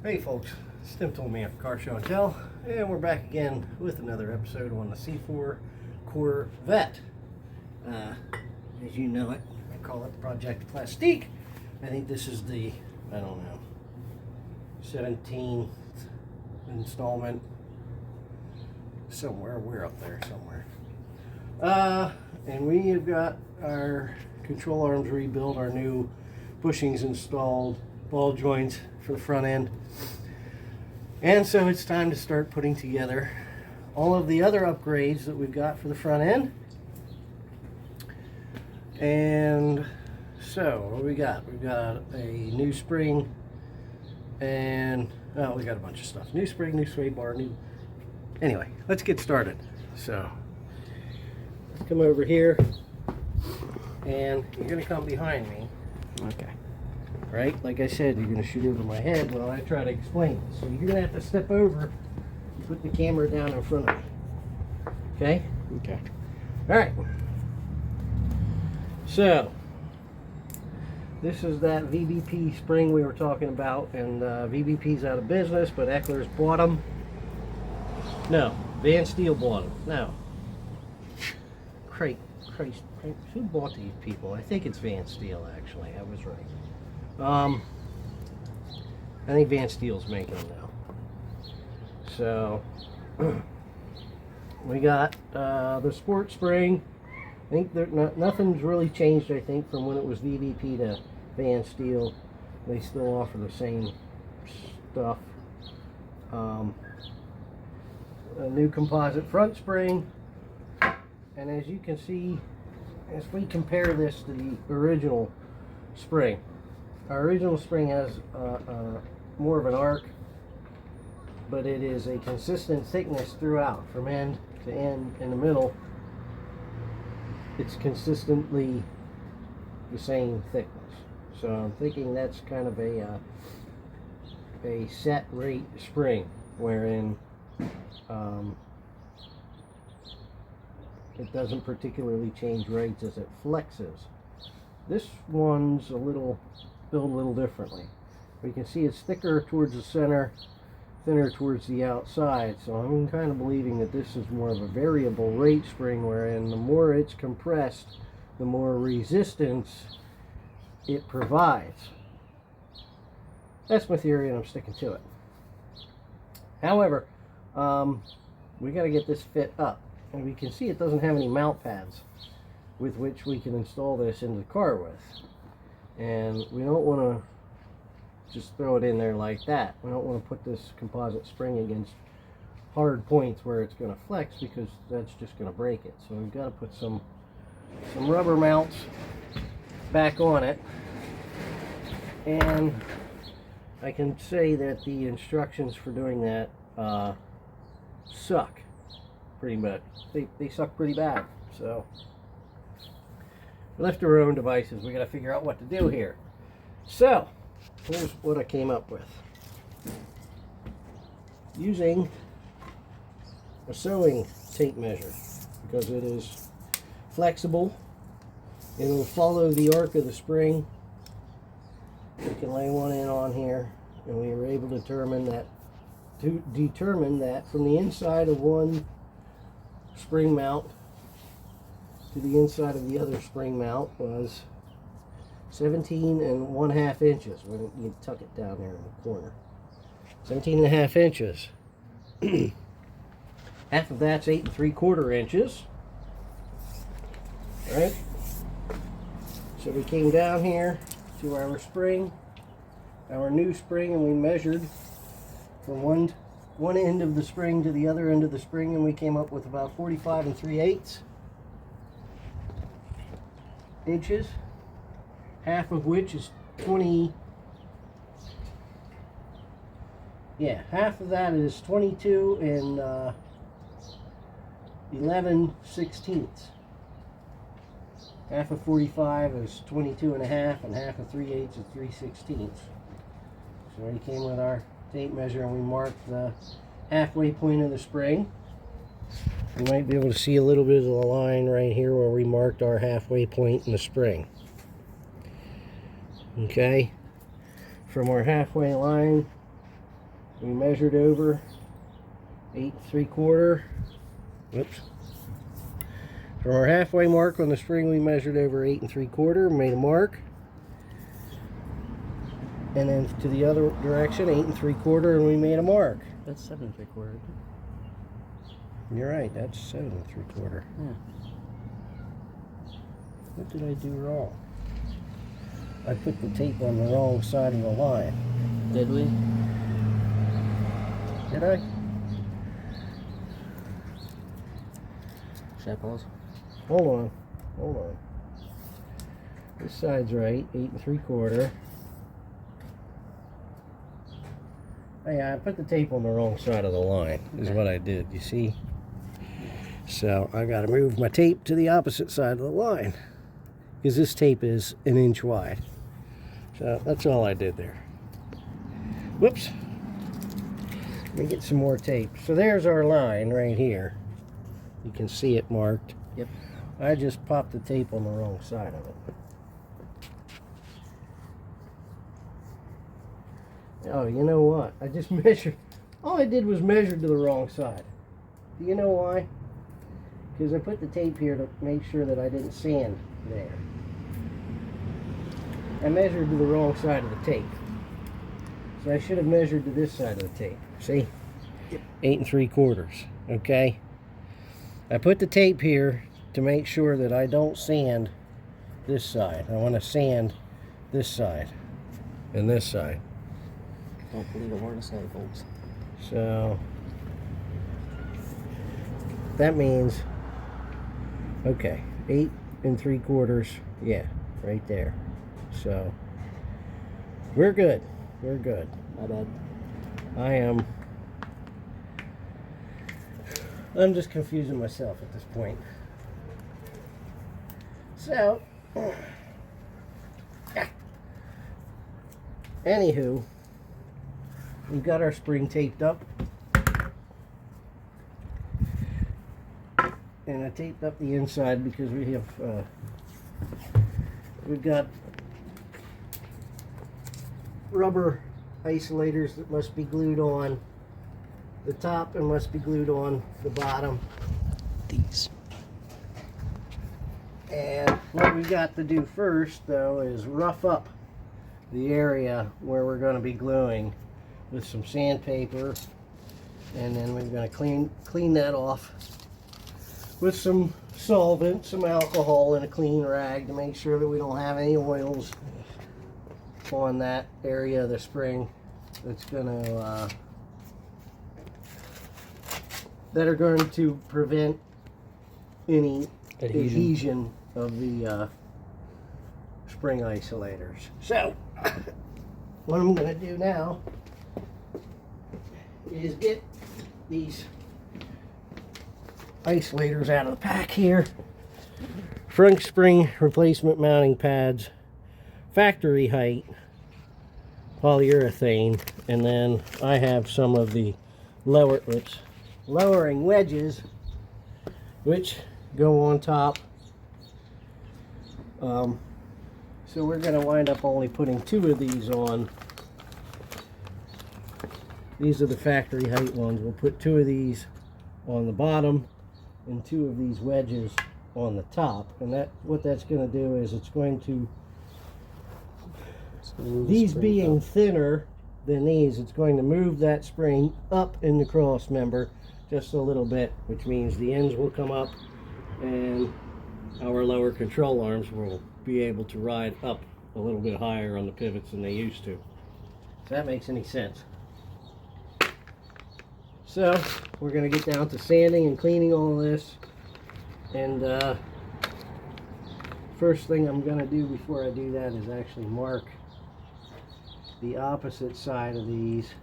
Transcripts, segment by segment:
Hey folks, it's Tim Told Me After Car Show and Tell, and we're back again with another episode on the C4 Corvette. As you know it, I call it Project Plastique. I think this is the, 17th installment. Somewhere, we're up there somewhere. And we have got our control arms rebuilt, our new bushings installed, ball joints for the front end. And so it's time to start putting together all of the other upgrades that we've got for the front end. And so what we got? We've got a new spring and we got a bunch of stuff. New spring, new sway bar, new. Anyway, let's get started. So let's come over here and you're gonna come behind me. Okay. Right? Like I said, you're going to shoot over my head while I try to explain it. So you're going to have to step over and put the camera down in front of me. Okay? Okay. All right. So, this is that VBP spring we were talking about, and VBP's out of business, but Eckler's bought them. No, VanSteel bought them. No. Christ, who bought these people? I think it's VanSteel, actually. I was right. I think VanSteel's making them now. So we got the sport spring. I think nothing's really changed. I think from when it was VBP to VanSteel, they still offer the same stuff. A new composite front spring, and as you can see, as we compare this to the original spring. Our original spring has more of an arc, but it is a consistent thickness throughout, from end to end. In the middle, it's consistently the same thickness. So I'm thinking that's kind of a set rate spring, wherein it doesn't particularly change rates as it flexes. This one's built a little differently. We can see it's thicker towards the center, thinner towards the outside. So I'm kind of believing that this is more of a variable rate spring, wherein the more it's compressed, the more resistance it provides. That's my theory, and I'm sticking to it. However, we got to get this fit up, and we can see it doesn't have any mount pads with which we can install this into the car with. And we don't want to just throw it in there like that. We don't want to put this composite spring against hard points where it's going to flex, because that's just going to break it. So we've got to put some rubber mounts back on it. And I can say that the instructions for doing that suck pretty much. They suck pretty bad. So left to our own devices, we got to figure out what to do here. So here's what I came up with. Using a sewing tape measure, because it is flexible, it'll follow the arc of the spring. We can lay one in on here, and we were able to determine that from the inside of one spring mount to the inside of the other spring mount was 17.5 inches when you tuck it down there in the corner. 17.5 inches. Half of that's 8 3/4 inches. Right? So we came down here to our spring, our new spring, and we measured from one end of the spring to the other end of the spring, and we came up with about 45 3/8 inches, half of which is 20. Yeah, half of that is 22 and 11/16. Half of 45 is 22.5, and half of 3/8 is 3/16. So we came with our tape measure and we marked the halfway point of the spring. You might be able to see a little bit of the line right here where we marked our halfway point in the spring. Okay, from our halfway line We measured over 8 3/4. Whoops. From our halfway mark on the spring, we measured over 8 3/4, made a mark. And then to the other direction, 8 3/4, and we made a mark. That's 7 3/4. You're right, that's 7 3/4. Yeah. What did I do wrong? I put the tape on the wrong side of the line. Did we? Did I? Should I pause? Hold on. Hold on. This side's right, 8 3/4. Oh, yeah, I put the tape on the wrong side of the line, is what I did, you see? So I got to move my tape to the opposite side of the line, because this tape is 1 inch wide. So that's all I did there. Whoops. Let me get some more tape. So there's our line right here. You can see it marked. Yep. I just popped the tape on the wrong side of it. Oh, you know what? I just measured. All I did was measure to the wrong side. Do you know why? Because I put the tape here to make sure that I didn't sand there. I measured to the wrong side of the tape. So I should have measured to this side of the tape. See? Yep. 8 3/4. Okay? I put the tape here to make sure that I don't sand this side. I want to sand this side and this side. Don't believe a word I say, folks. So that means, okay, 8 3/4, yeah, right there. So we're good. We're good. My bad. I'm just confusing myself at this point. So, anywho, we've got our spring taped up. And I taped up the inside because we've got rubber isolators that must be glued on the top and must be glued on the bottom. These. And what we got to do first, though, is rough up the area where we're going to be gluing with some sandpaper, and then we're going to clean that off with some solvent, some alcohol, and a clean rag to make sure that we don't have any oils on that area of the spring that's going to that are going to prevent any adhesion of the spring isolators. So what I'm going to do now is get these isolators out of the pack here. Front spring replacement mounting pads, factory height polyurethane, and then I have some of the lowering wedges which go on top. So we're going to wind up only putting 2 of these on. These are the factory height ones. We'll put 2 of these on the bottom and 2 of these wedges on the top. And what that's going to do is it's going to, these being thinner than these, it's going to move that spring up in the cross member just a little bit, which means the ends will come up and our lower control arms will be able to ride up a little bit higher on the pivots than they used to. If that makes any sense. So we're going to get down to sanding and cleaning all of this, and first thing I'm going to do before I do that is actually mark the opposite side of these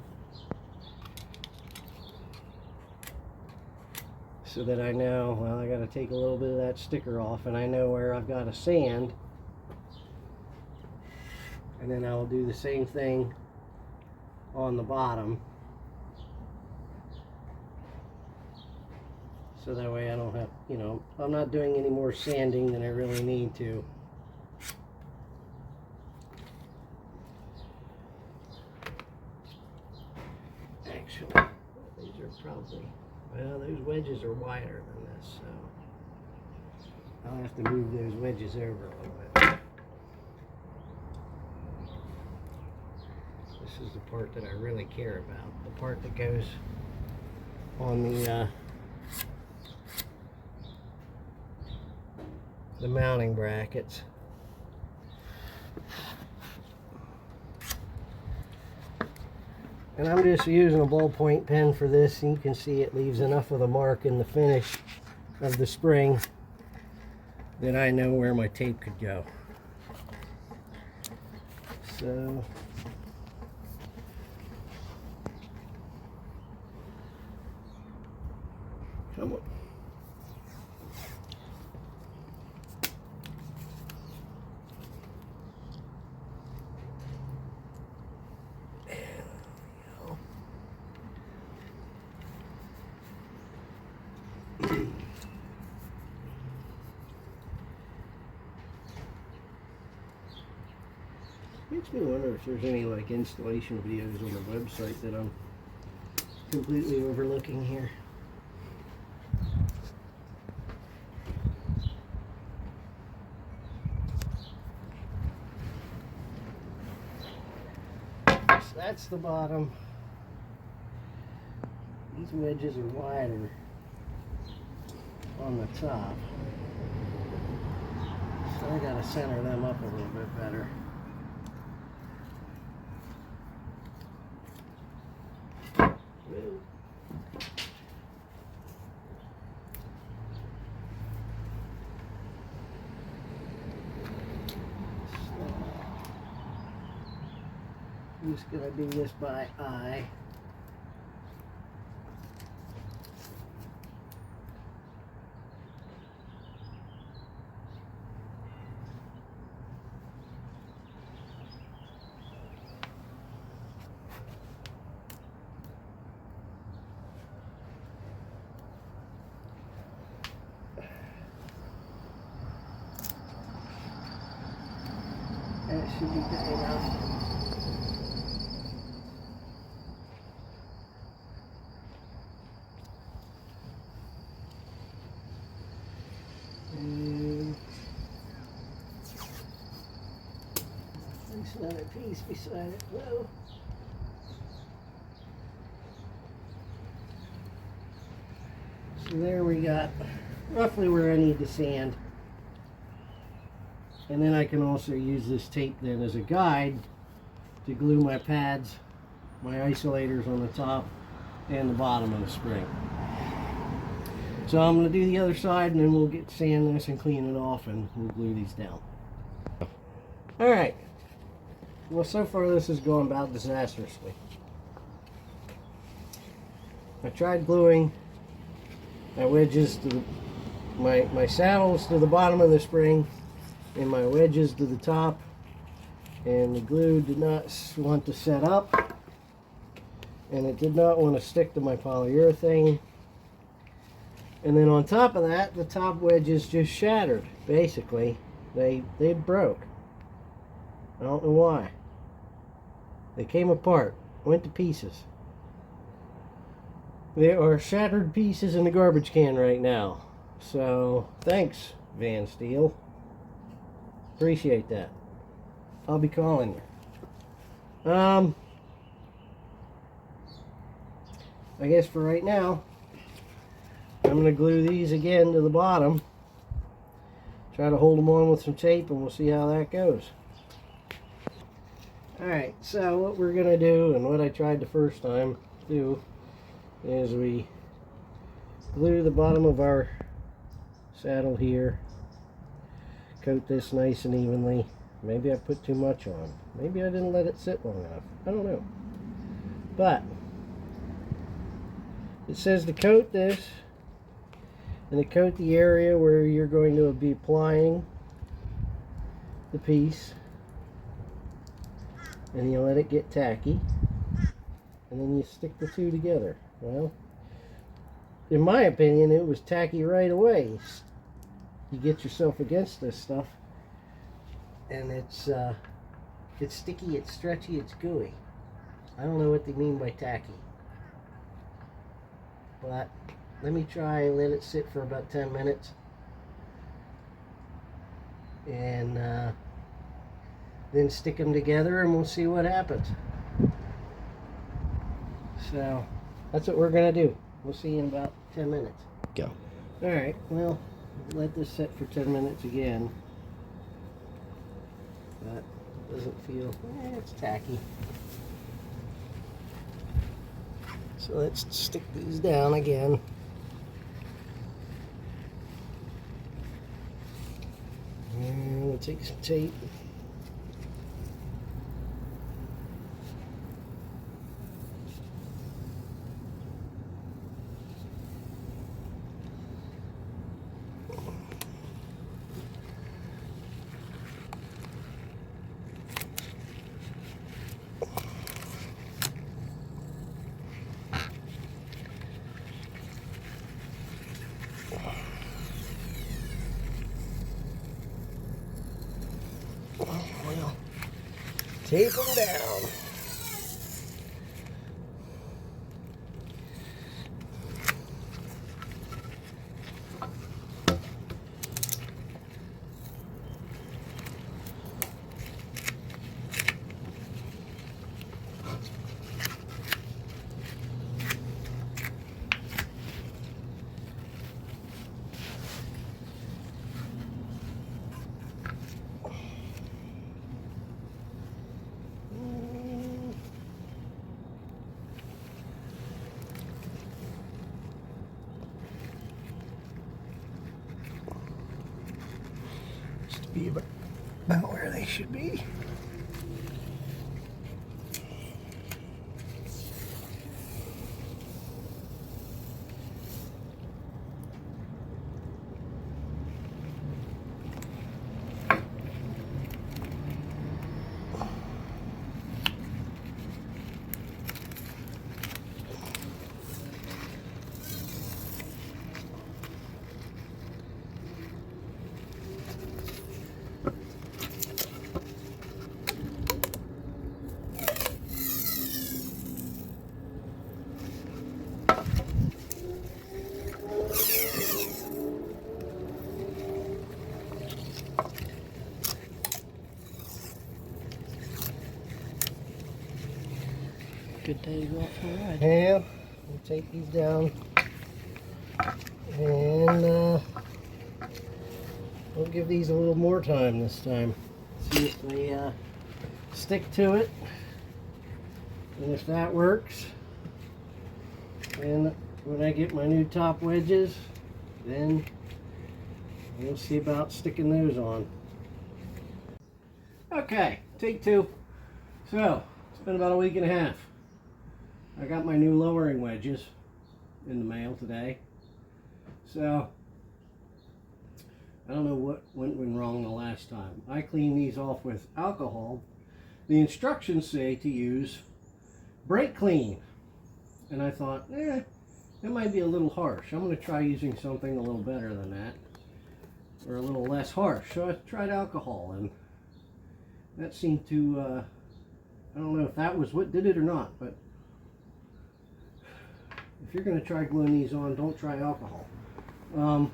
so that I know, well, I got to take a little bit of that sticker off and I know where I've got to sand, and then I'll do the same thing on the bottom, so that way I don't have, I'm not doing any more sanding than I really need to. they're probably, well, those wedges are wider than this, so I'll have to move those wedges over a little bit. This is the part that I really care about, the part that goes on the mounting brackets. And I'm just using a ballpoint pen for this. You can see it leaves enough of the mark in the finish of the spring that I know where my tape could go. So come on. Makes me wonder if there's any like installation videos on the website that I'm completely overlooking here. So that's the bottom. These wedges are wider on the top, so I gotta center them up a little bit better. I'm just going to do this by eye. That should be good enough. There's another piece beside it. Whoa. So there we got roughly where I need to sand. And then I can also use this tape then as a guide to glue my pads, my isolators on the top and the bottom of the spring. So I'm going to do the other side and then we'll get sand this and clean it off and we'll glue these down. Alright. Well, so far this has gone about disastrously. I tried gluing my wedges to my saddles to the bottom of the spring and my wedges to the top, and the glue did not want to set up and it did not want to stick to my polyurethane. And then on top of that, the top wedges just shattered. Basically, they broke. I don't know why. They came apart, went to pieces. There are shattered pieces in the garbage can right now. So, thanks, VanSteel. Appreciate that. I'll be calling you. I guess for right now, I'm going to glue these again to the bottom. Try to hold them on with some tape and we'll see how that goes. Alright, so what we're going to do, and what I tried the first time to do, is we glue the bottom of our saddle here. Coat this nice and evenly. Maybe I put too much on. Maybe I didn't let it sit long enough. I don't know. But it says to coat this and to coat the area where you're going to be applying the piece, and you let it get tacky and then you stick the two together. Well, in my opinion, it was tacky right away. You get yourself against this stuff and it's sticky, it's stretchy, it's gooey. I don't know what they mean by tacky. but let me try and let it sit for about 10 minutes. And then stick them together and we'll see what happens. So that's what we're gonna do. We'll see you in about 10 minutes. Go. Alright, well, let this set for 10 minutes again. But it doesn't feel, it's tacky. So let's stick these down again. And we'll take some tape. Well, tape them down. Just be about where they should be. Good day to go out for a ride. Yeah, we'll take these down and we'll give these a little more time this time. See if they stick to it, and if that works, and when I get my new top wedges, then we'll see about sticking those on. Okay, take two. So it's been about a week and a half. I got my new lowering wedges in the mail today. So I don't know what went wrong the last time. I cleaned these off with alcohol. The instructions say to use brake clean. And I thought, that might be a little harsh. I'm going to try using something a little better than that, or a little less harsh. So I tried alcohol, and that seemed to, I don't know if that was what did it or not, but if you're going to try gluing these on, don't try alcohol. To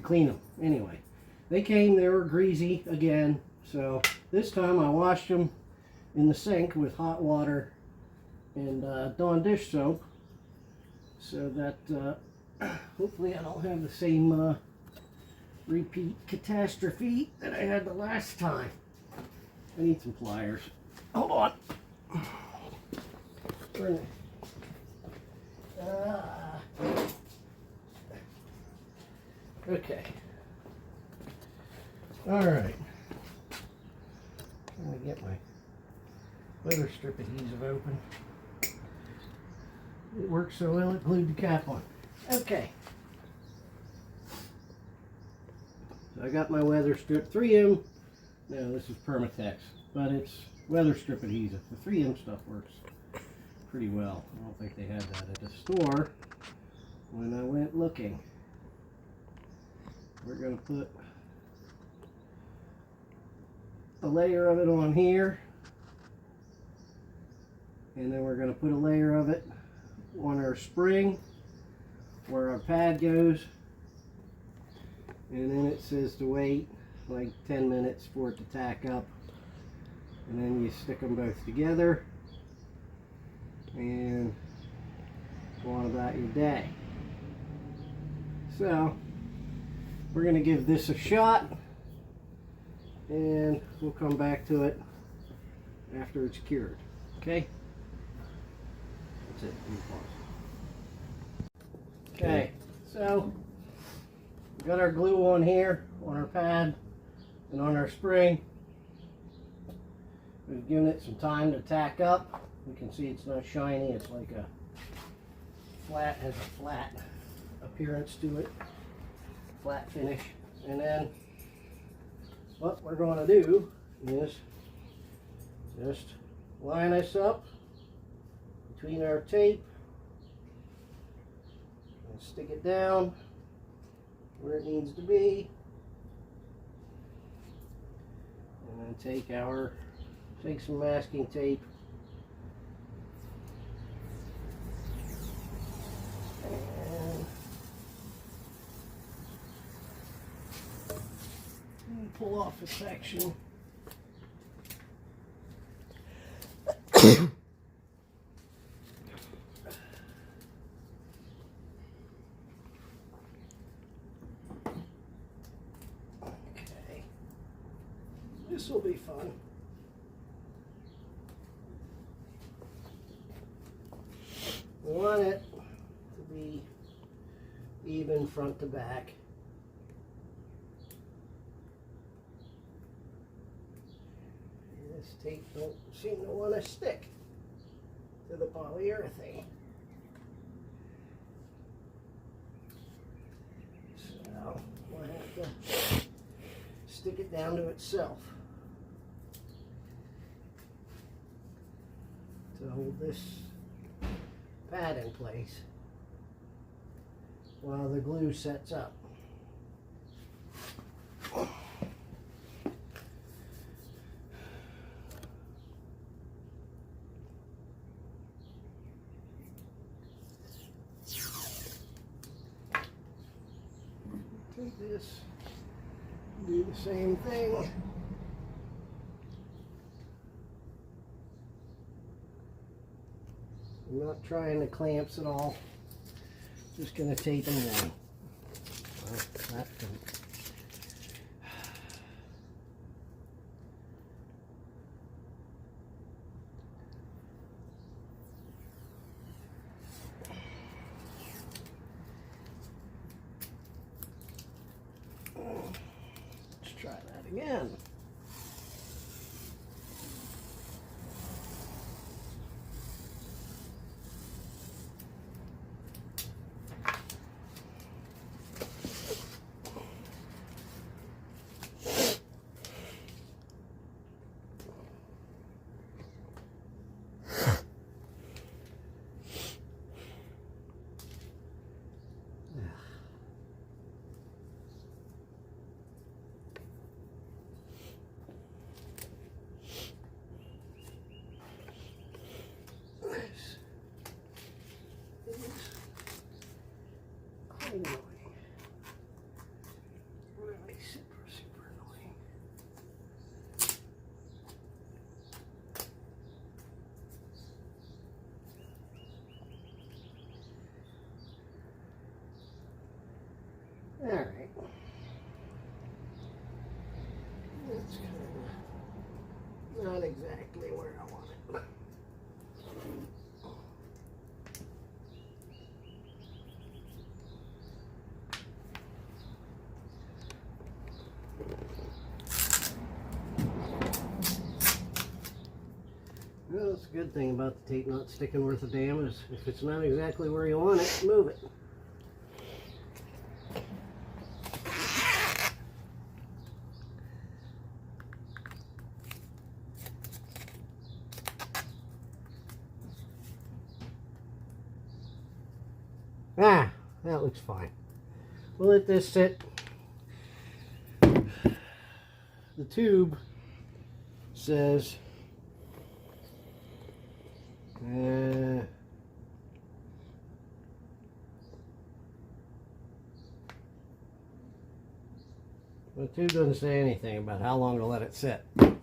clean them. Anyway, they came, they were greasy again, so this time I washed them in the sink with hot water and Dawn dish soap, so that hopefully I don't have the same repeat catastrophe that I had the last time. I need some pliers. Hold on. Okay. All right. I'm gonna get my weather strip adhesive open. It worked so well it glued the cap on. Okay. So I got my weather strip 3M. No, this is Permatex, but it's weather strip adhesive. The 3M stuff works pretty well. I don't think they had that at the store when I went looking. We're going to put a layer of it on here, and then we're going to put a layer of it on our spring where our pad goes, and then it says to wait like 10 minutes for it to tack up, and then you stick them both together and go on about your day. So we're going to give this a shot, and we'll come back to it after it's cured. Okay? That's it. Okay, so we got our glue on here, on our pad, and on our spring. We've given it some time to tack up. You can see it's not shiny, it's like a flat, has a flat appearance to it, flat finish. And then what we're going to do is just line this up between our tape and stick it down where it needs to be, and then take some masking tape and pull off a section. Okay, this will be fun. We want it to be even front to back. This tape don't seem to want to stick to the polyurethane. So we'll have to stick it down to itself to hold this pad in place while the glue sets up. Take this, do the same thing. I'm not trying the clamps at all. Just going to tape them down. Well, that don't. Let's try that again. Annoying. Really super annoying. All right. That's kind of not exactly where I want it. Well, that's a good thing about the tape not sticking worth a damn is if it's not exactly where you want it, move it. Ah, that looks fine. We'll let this sit. The tube says The tube doesn't say anything about how long to let it sit. I'm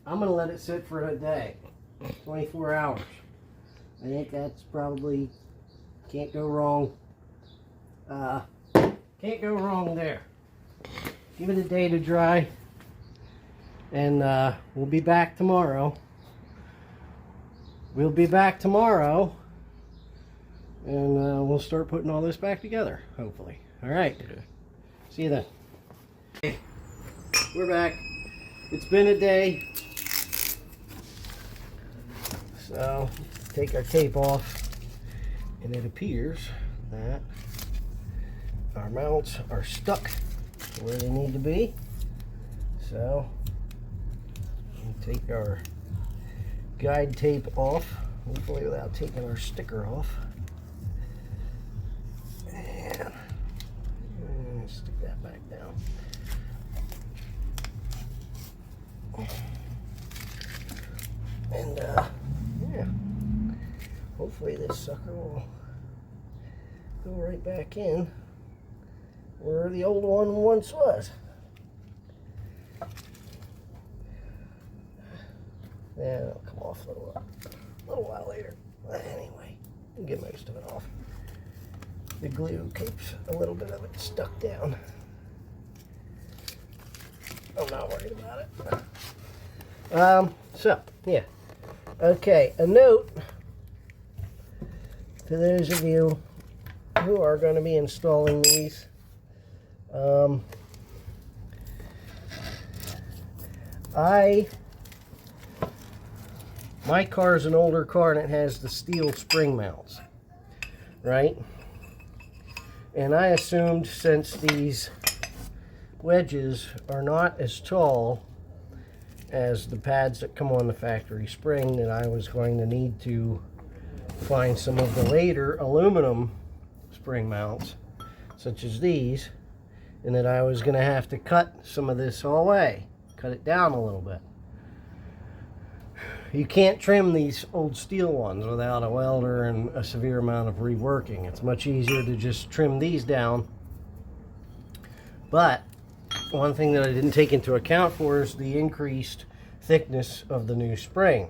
going to let it sit for a day, 24 hours. I think that's probably, can't go wrong. Can't go wrong there. Give it a day to dry, and we'll be back tomorrow. We'll be back tomorrow, and we'll start putting all this back together, hopefully. All right. See you then. Okay. We're back. It's been a day. So, let's take our tape off, and it appears that our mounts are stuck where they need to be. So, we'll take our guide tape off, hopefully without taking our sticker off. And stick that back down. And yeah, hopefully this sucker will go right back in where the old one once was. Yeah, it'll come off a little while later. But anyway, we'll get most of it off. The glue keeps a little bit of it stuck down. I'm not worried about it. So, yeah. Okay, a note to those of you who are going to be installing these. My car is an older car and it has the steel spring mounts, right? And I assumed since these wedges are not as tall as the pads that come on the factory spring, that I was going to need to find some of the later aluminum spring mounts, such as these, and that I was going to have to cut some of this away, cut it down a little bit. You can't trim these old steel ones without a welder and a severe amount of reworking. It's much easier to just trim these down. But one thing that I didn't take into account for is the increased thickness of the new spring.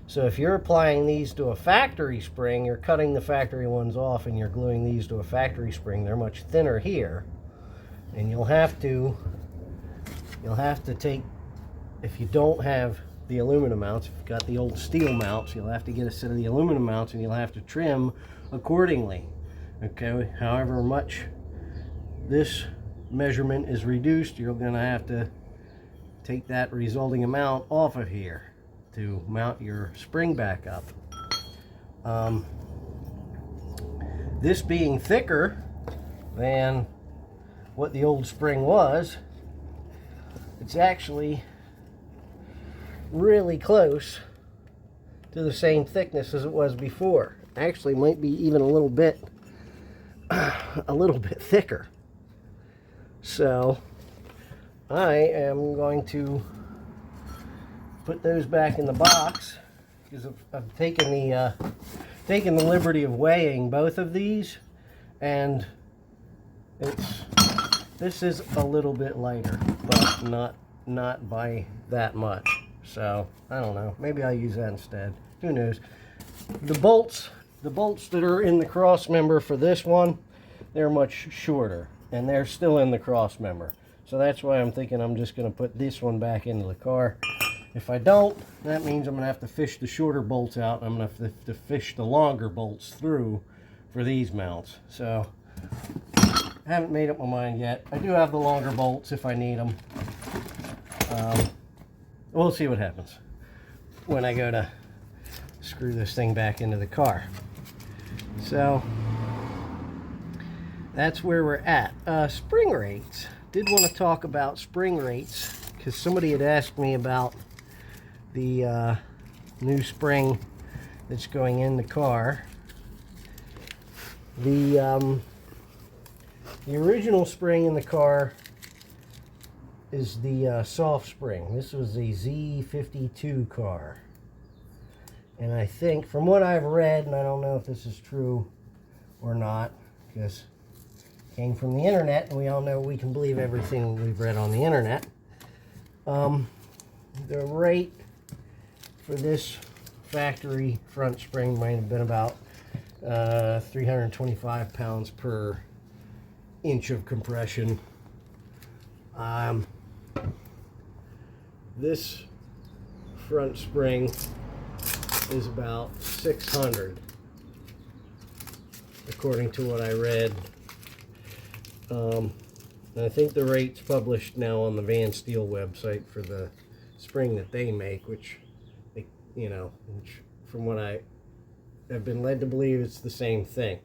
So if you're applying these to a factory spring, you're cutting the factory ones off and you're gluing these to a factory spring. They're much thinner here, and you'll have to take, if you don't have the aluminum mounts, if you've got the old steel mounts, you'll have to get a set of the aluminum mounts and you'll have to trim accordingly. Okay, however much this measurement is reduced, you're going to have to take that resulting amount off of here to mount your spring back up. This being thicker than what the old spring was, it's actually really close to the same thickness as it was before. Actually might be even a little bit thicker. So I am going to put those back in the box because I've taken the liberty of weighing both of these, and this is a little bit lighter, but not by that much. So I don't know, maybe I'll use that instead. Who knows? The bolts that are in the cross member for this one, they're much shorter, and they're still in the cross member. So that's why I'm thinking I'm just going to put this one back into the car. If I don't, that means I'm going to have to fish the shorter bolts out. I'm going to have to fish the longer bolts through for these mounts. So I haven't made up my mind yet. I do have the longer bolts if I need them. We'll see what happens when I go to screw this thing back into the car. So that's where we're at. Spring rates. Did want to talk about spring rates because somebody had asked me about the new spring that's going in the car. The original spring in the car is the soft spring. This was a Z52 car. And I think, from what I've read, and I don't know if this is true or not, because Came from the internet, and we all know we can believe everything we've read on the internet. The rate for this factory front spring might have been about 325 pounds per inch of compression. This front spring is about 600 according to what I read. And I think the rate's published now on the VanSteel website for the spring that they make, which from what I have been led to believe, it's the same thing.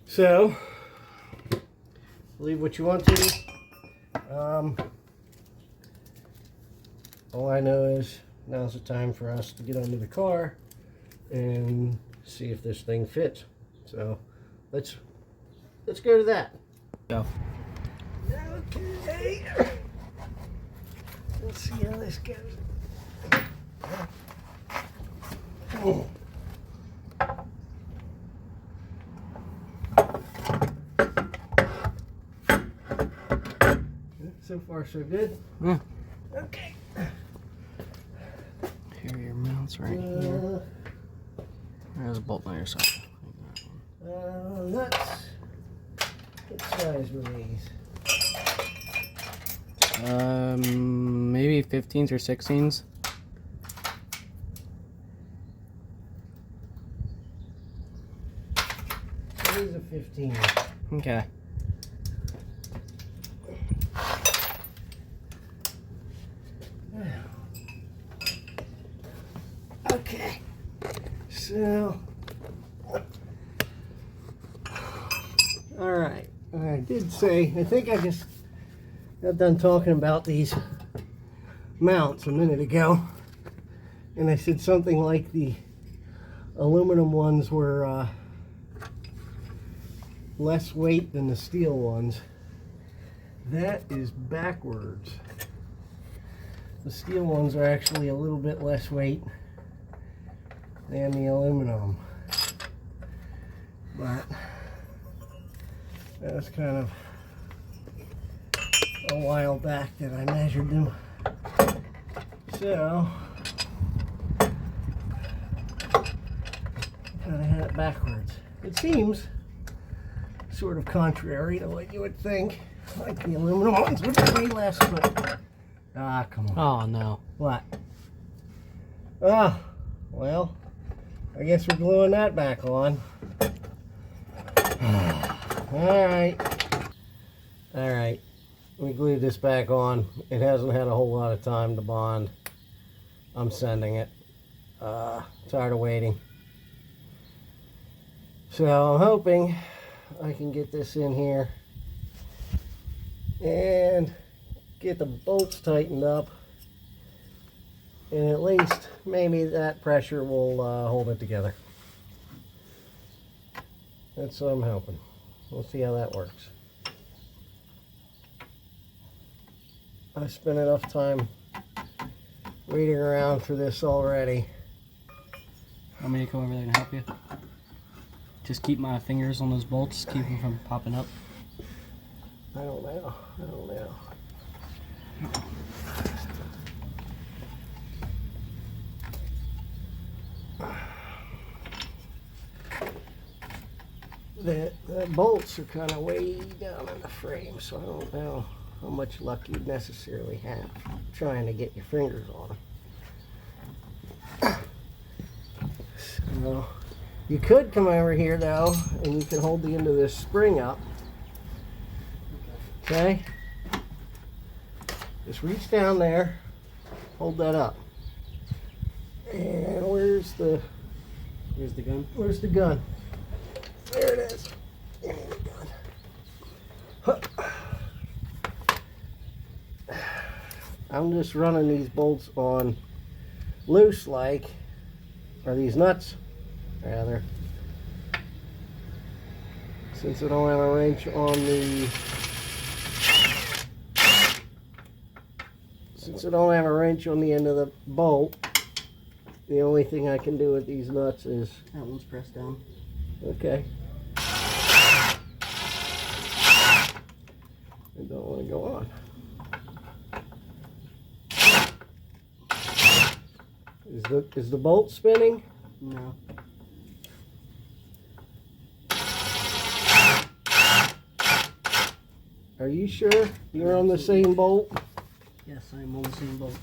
So believe what you want to. All I know is now's the time for us to get under the car and see if this thing fits. So let's go to that. Go. Okay. Let's see how this goes. Oh. So far, so good. Yeah. Okay. Here are your mounts right here. There's a bolt on your side. Nuts. What size were these? Maybe 15s or 16s. That is a 15. Okay. Okay. So, all right. I did say, I think I just got done talking about these mounts a minute ago, and I said something like the aluminum ones were less weight than the steel ones. That is backwards. The steel ones are actually a little bit less weight than the aluminum, but that was kind of a while back that I measured them. So kind of had it backwards. It seems sort of contrary to what you would think. Like the aluminum ones would be way less, but come on. Oh no. What? Well, I guess we're gluing that back on. Alright. We glued this back on. It hasn't had a whole lot of time to bond. I'm sending it. Tired of waiting. So I'm hoping I can get this in here and get the bolts tightened up, and at least maybe that pressure will hold it together. That's what I'm hoping. We'll see how that works. I've spent enough time waiting around for this already. Want me to come over there and help you? Just keep my fingers on those bolts, keep them from popping up. I don't know. The bolts are kind of way down in the frame, so I don't know how much luck you'd necessarily have trying to get your fingers on them. So, you could come over here though, and you can hold the end of this spring up. Okay? Just reach down there, hold that up. And where's the gun? Where's the gun? There it is. There's the gun. I'm just running these bolts on loose like, or these nuts rather, since I don't have a wrench on the end of the bolt. The only thing I can do with these nuts is That one's pressed down. okay. gonna go on. Is the bolt spinning? No. Are you sure you're on the same bolt? Yes, I'm on the same bolt.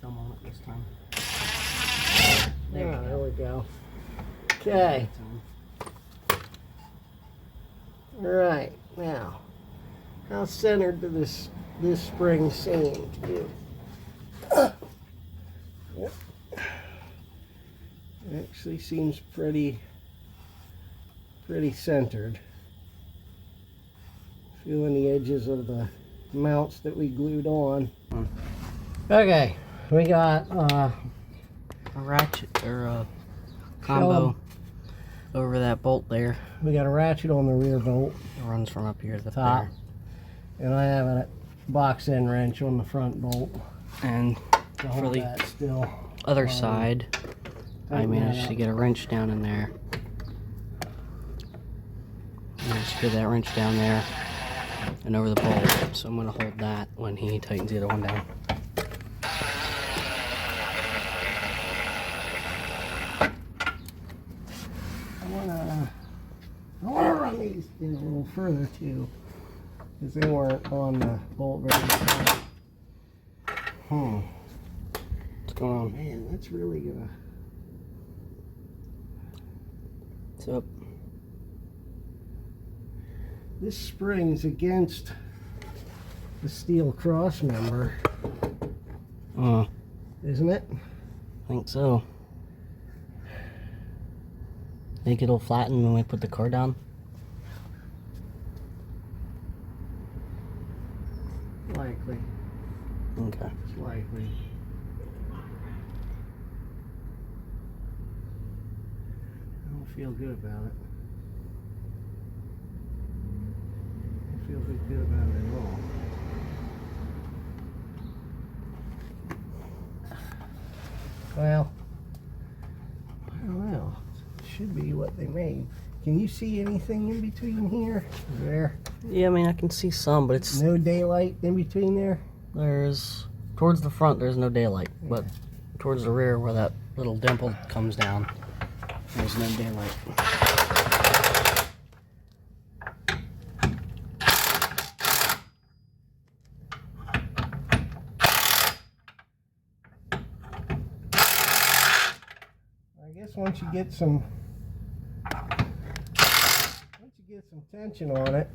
Thumb on it this time. There we go. Okay. All right. Now, how centered to this spring seem to you? Yep. Actually seems pretty centered. Feeling the edges of the mounts that we glued on. Okay, we got a ratchet or a combo over that bolt there. We got a ratchet on the rear bolt. It runs from up here to the top, there. and I have a box end wrench on the front bolt. And to for hold the that still. other side, I managed to get a wrench down in there. Managed to get that wrench down there and over the bolt. So I'm going to hold that when he tightens the other one down. I wanna run these in a little further too, because they weren't on the bolt very tight. What's going on? Man, that's really gonna. So This spring's against the steel cross member, isn't it? I think so. Think it'll flatten when we put the car down? Likely. Okay. It's likely. I don't feel good about it. I don't feel good about it at all. Well, I don't know. Should be what they made. Can you see anything in between here? There. Yeah, I mean, I can see some, but it's... No daylight in between there? There's... Towards the front, there's no daylight. Yeah. But towards the rear, where that little dimple comes down, there's no daylight. I guess once you get some tension on it,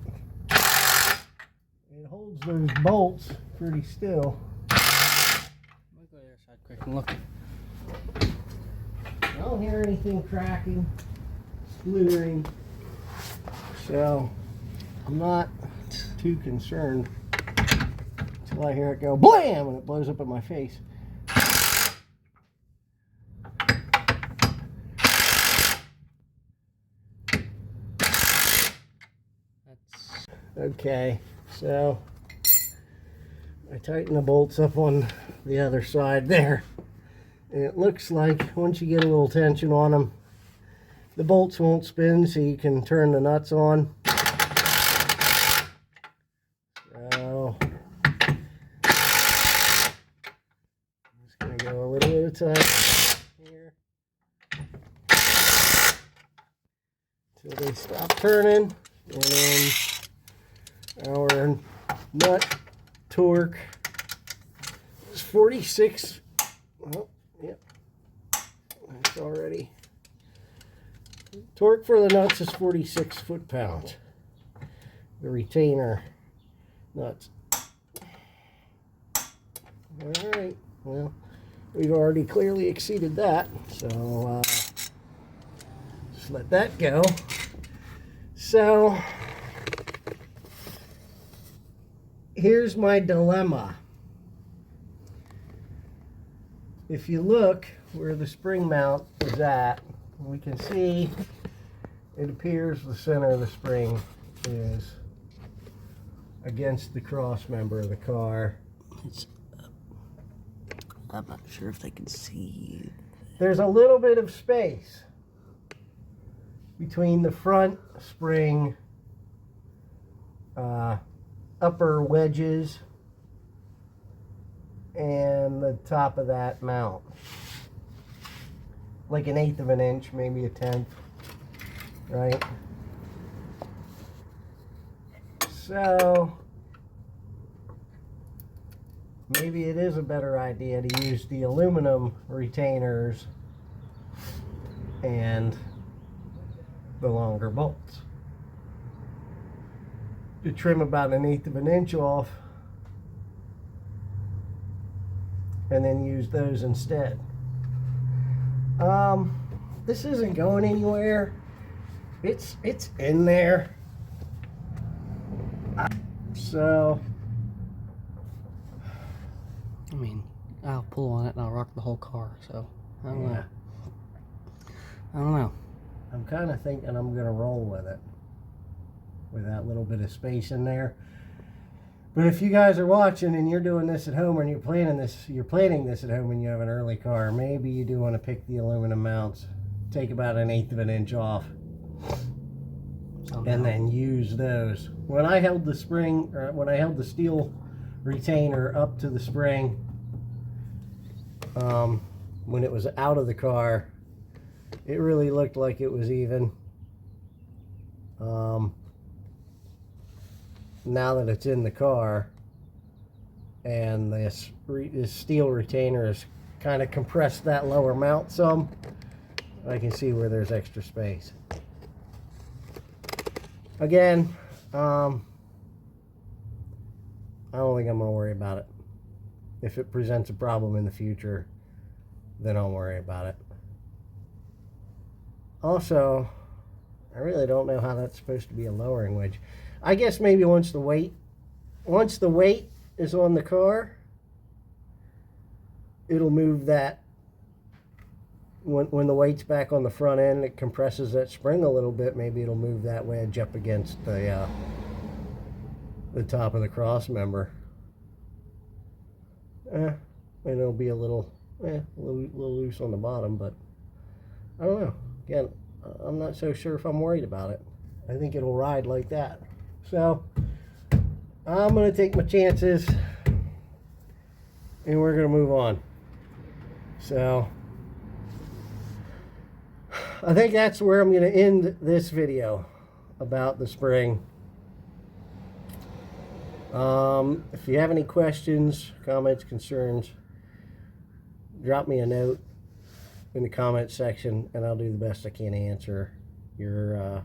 it holds those bolts pretty still. I'll go to the other side quick and look. I don't hear anything cracking, splintering, so I'm not too concerned until I hear it go blam and it blows up in my face. Okay, so I tighten the bolts up on the other side there, and it looks like once you get a little tension on them, the bolts won't spin, so you can turn the nuts on. So I'm just going to go a little at a time here until they stop turning, and then our nut torque is 46. Oh, yep. That's already. Torque for the nuts is 46 foot-pounds. The retainer nuts. All right. Well, we've already clearly exceeded that, so just let that go. So here's my dilemma. If you look where the spring mount is at, we can see it appears the center of the spring is against the cross member of the car. It's, I'm not sure if they can see. There's a little bit of space between the front spring upper wedges and the top of that mount. Like an 1/8 of an inch, maybe a 1/10, right? So maybe it is a better idea to use the aluminum retainers and the longer bolts. To trim about an 1/8 of an inch off and then use those instead. This isn't going anywhere. It's in there. So I mean, I'll pull on it and I'll rock the whole car, so I don't know. I don't know. I'm kind of thinking I'm going to roll with it, with that little bit of space in there. But if you guys are watching and you're doing this at home, and you're planning this at home and you have an early car, maybe you do want to pick the aluminum mounts, take about an 1/8 of an inch off, and then use those. When I held the spring, or when I held the steel retainer up to the spring, when it was out of the car, it really looked like it was even. Now that it's in the car and this steel retainer has kind of compressed that lower mount some, I can see where there's extra space. Again, I don't think I'm going to worry about it. If it presents a problem in the future, then I'll worry about it. Also, I really don't know how that's supposed to be a lowering wedge. I guess maybe once the weight is on the car, it'll move that. When the weight's back on the front end, it compresses that spring a little bit. Maybe it'll move that wedge up against the top of the cross member. And it'll be a little loose on the bottom, but I don't know. Again, I'm not so sure if I'm worried about it. I think it'll ride like that. So I'm going to take my chances and we're going to move on. So I think that's where I'm going to end this video about the spring. If you have any questions, comments, concerns, drop me a note in the comments section and I'll do the best I can to answer your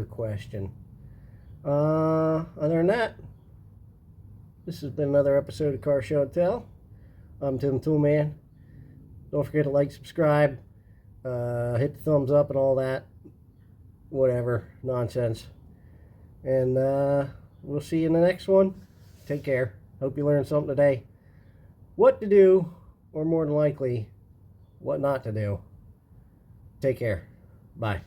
question. Other than that, this has been another episode of Car Show and Tell. I'm Tim Toolman. Don't forget to like, subscribe, hit the thumbs up and all that whatever nonsense, and we'll see you in the next one. Take care. Hope you learned something today. What to do, or more than likely what not to do. Take care. Bye.